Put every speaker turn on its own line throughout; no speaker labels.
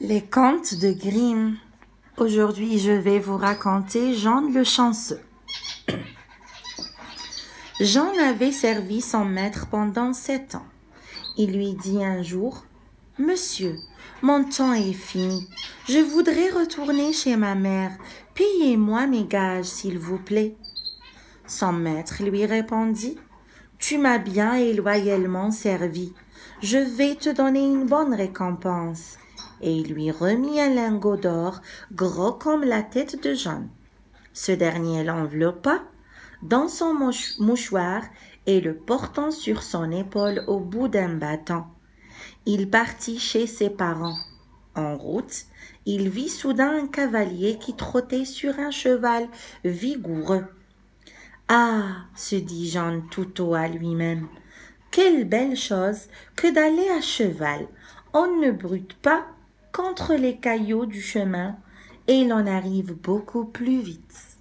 Les contes de Grimm. Aujourd'hui, je vais vous raconter Jean le chanceux. Jean avait servi son maître pendant 7 ans. Il lui dit un jour, « Monsieur, mon temps est fini. Je voudrais retourner chez ma mère. Payez-moi mes gages, s'il vous plaît. » Son maître lui répondit, « Tu m'as bien et loyalement servi. Je vais te donner une bonne récompense. » Et il lui remit un lingot d'or gros comme la tête de Jean. Ce dernier l'enveloppa dans son mouchoir et le portant sur son épaule au bout d'un bâton. Il partit chez ses parents. En route, il vit soudain un cavalier qui trottait sur un cheval vigoureux. « Ah !» se dit Jean tout haut à lui-même, « quelle belle chose que d'aller à cheval. On ne brute pas contre les cailloux du chemin et l'on arrive beaucoup plus vite. »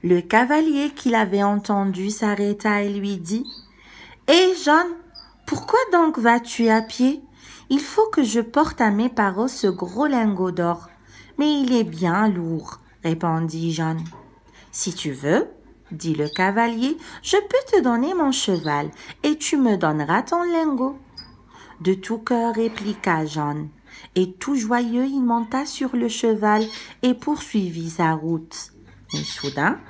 Le cavalier qui l'avait entendu s'arrêta et lui dit, « Hé, Jean, pourquoi donc vas-tu à pied? Il faut que je porte à mes parents ce gros lingot d'or. » « Mais il est bien lourd, » répondit Jean. « Si tu veux, » dit le cavalier, « je peux te donner mon cheval et tu me donneras ton lingot. » De tout cœur répliqua Jean, et tout joyeux il monta sur le cheval et poursuivit sa route. Mais soudain,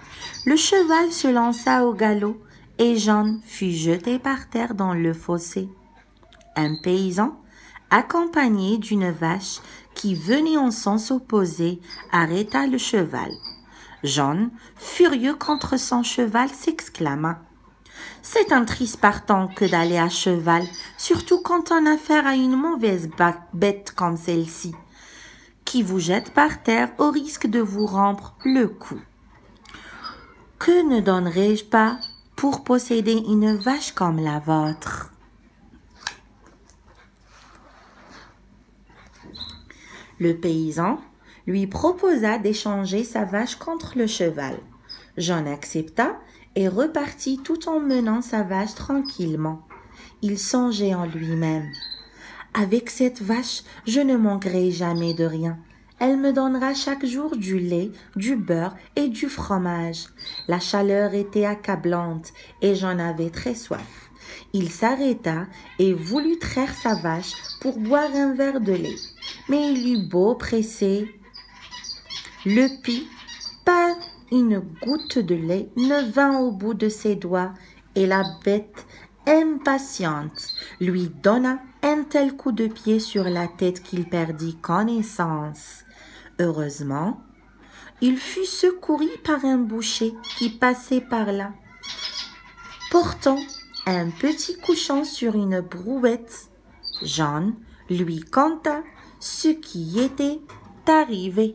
le cheval se lança au galop et Jean fut jeté par terre dans le fossé. Un paysan, accompagné d'une vache qui venait en sens opposé, arrêta le cheval. Jean, furieux contre son cheval, s'exclama, « C'est un triste partant que d'aller à cheval, surtout quand on a affaire à une mauvaise bête comme celle-ci, qui vous jette par terre au risque de vous rompre le cou. Que ne donnerais-je pas pour posséder une vache comme la vôtre? » Le paysan lui proposa d'échanger sa vache contre le cheval. Jean accepta et repartit tout en menant sa vache tranquillement. Il songeait en lui-même. « Avec cette vache, je ne manquerai jamais de rien. Elle me donnera chaque jour du lait, du beurre et du fromage. » La chaleur était accablante et Jean avait très soif. Il s'arrêta et voulut traire sa vache pour boire un verre de lait. Mais il eut beau presser le pis, pas une goutte de lait ne vint au bout de ses doigts et la bête, impatiente, lui donna un tel coup de pied sur la tête qu'il perdit connaissance. Heureusement, il fut secouru par un boucher qui passait par là, portant un petit cochon sur une brouette. Jean lui conta ce qui était arrivé.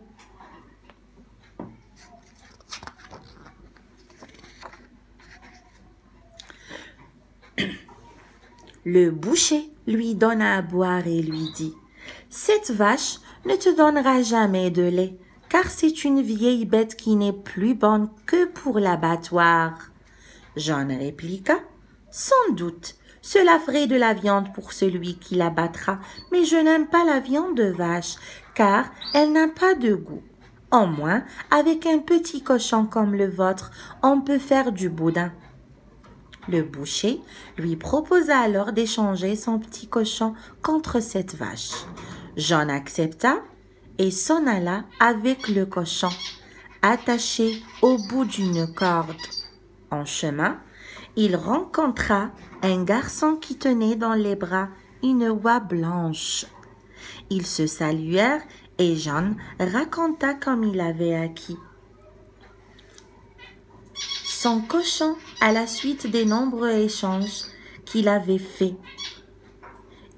Le boucher lui donna à boire et lui dit, « Cette vache ne te donnera jamais de lait, car c'est une vieille bête qui n'est plus bonne que pour l'abattoir. » Jean répliqua, « Sans doute, cela ferait de la viande pour celui qui l'abattra, mais je n'aime pas la viande de vache, car elle n'a pas de goût. Au moins, avec un petit cochon comme le vôtre, on peut faire du boudin. » Le boucher lui proposa alors d'échanger son petit cochon contre cette vache. Jean accepta et s'en alla avec le cochon, attaché au bout d'une corde. En chemin, il rencontra un garçon qui tenait dans les bras une oie blanche. Ils se saluèrent et Jean raconta comme il avait acquis son cochon à la suite des nombreux échanges qu'il avait faits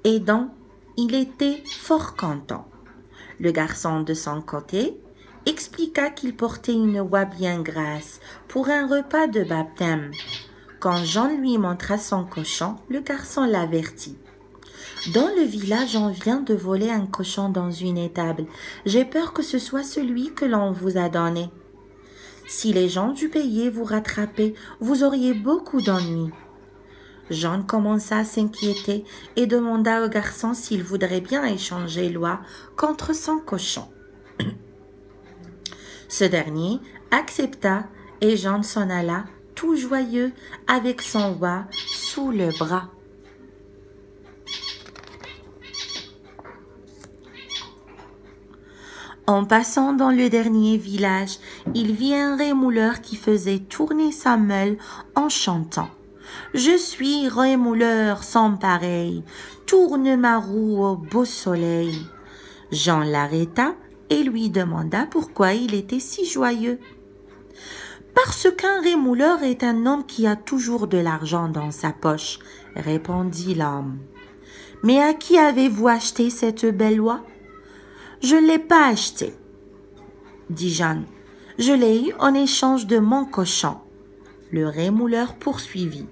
et dont il était fort content. Le garçon, de son côté, expliqua qu'il portait une oie bien grasse pour un repas de baptême. Quand Jean lui montra son cochon, le garçon l'avertit. « Dans le village, on vient de voler un cochon dans une étable. J'ai peur que ce soit celui que l'on vous a donné. Si les gens du pays vous rattrapaient, vous auriez beaucoup d'ennuis. » Jean commença à s'inquiéter et demanda au garçon s'il voudrait bien échanger l'oie contre son cochon. Ce dernier accepta et Jean s'en alla tout joyeux avec son oie sous le bras. En passant dans le dernier village, il vit un rémouleur qui faisait tourner sa meule en chantant. « Je suis rémouleur sans pareil, tourne ma roue au beau soleil. » Jean l'arrêta et lui demanda pourquoi il était si joyeux. « Parce qu'un rémouleur est un homme qui a toujours de l'argent dans sa poche, » répondit l'homme. « Mais à qui avez-vous acheté cette belle oie ? » « Je ne l'ai pas achetée, » dit Jeanne. « Je l'ai eue en échange de mon cochon. » Le rémouleur poursuivit.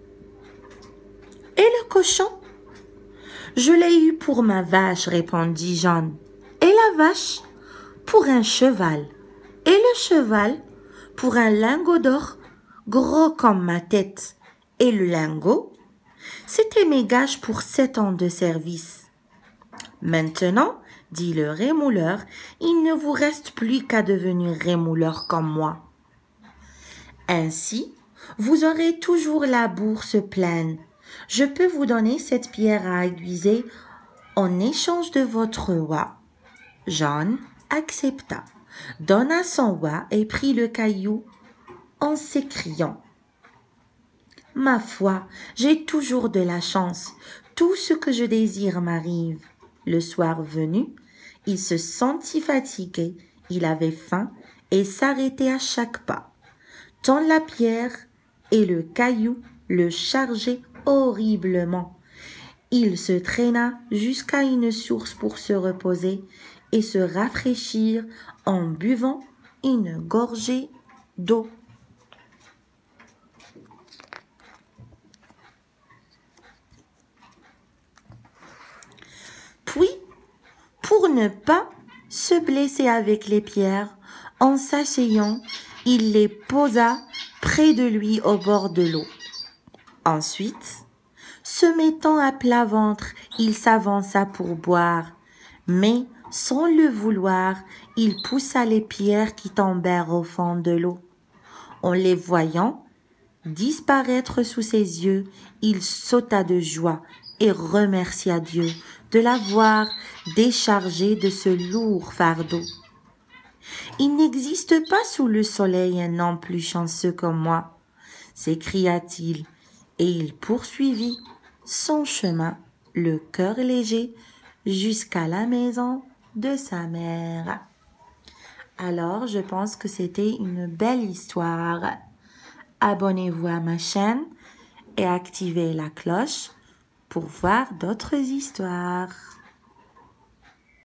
« Et le cochon ? » « Je l'ai eu pour ma vache, » répondit Jeanne. « Et la vache ? Pour un cheval. Et le cheval ? Pour un lingot d'or, gros comme ma tête. Et le lingot ? C'était mes gages pour 7 ans de service. Maintenant, dit le rémouleur, il ne vous reste plus qu'à devenir rémouleur comme moi. Ainsi, vous aurez toujours la bourse pleine. Je peux vous donner cette pierre à aiguiser en échange de votre oie. Jean accepta, donna son oie et prit le caillou en s'écriant. Ma foi, j'ai toujours de la chance. Tout ce que je désire m'arrive. Le soir venu, il se sentit fatigué, il avait faim et s'arrêtait à chaque pas. Tant la pierre et le caillou le chargeaient horriblement. Il se traîna jusqu'à une source pour se reposer et se rafraîchir en buvant une gorgée d'eau. Puis, pour ne pas se blesser avec les pierres, en s'asseyant, il les posa près de lui au bord de l'eau. Ensuite, se mettant à plat ventre, il s'avança pour boire, mais sans le vouloir, il poussa les pierres qui tombèrent au fond de l'eau. En les voyant disparaître sous ses yeux, il sauta de joie et remercia Dieu de l'avoir déchargé de ce lourd fardeau. Il n'existe pas sous le soleil un homme plus chanceux que moi, s'écria-t-il, et il poursuivit son chemin, le cœur léger, jusqu'à la maison de sa mère. Alors, je pense que c'était une belle histoire. Abonnez-vous à ma chaîne et activez la cloche pour voir d'autres histoires.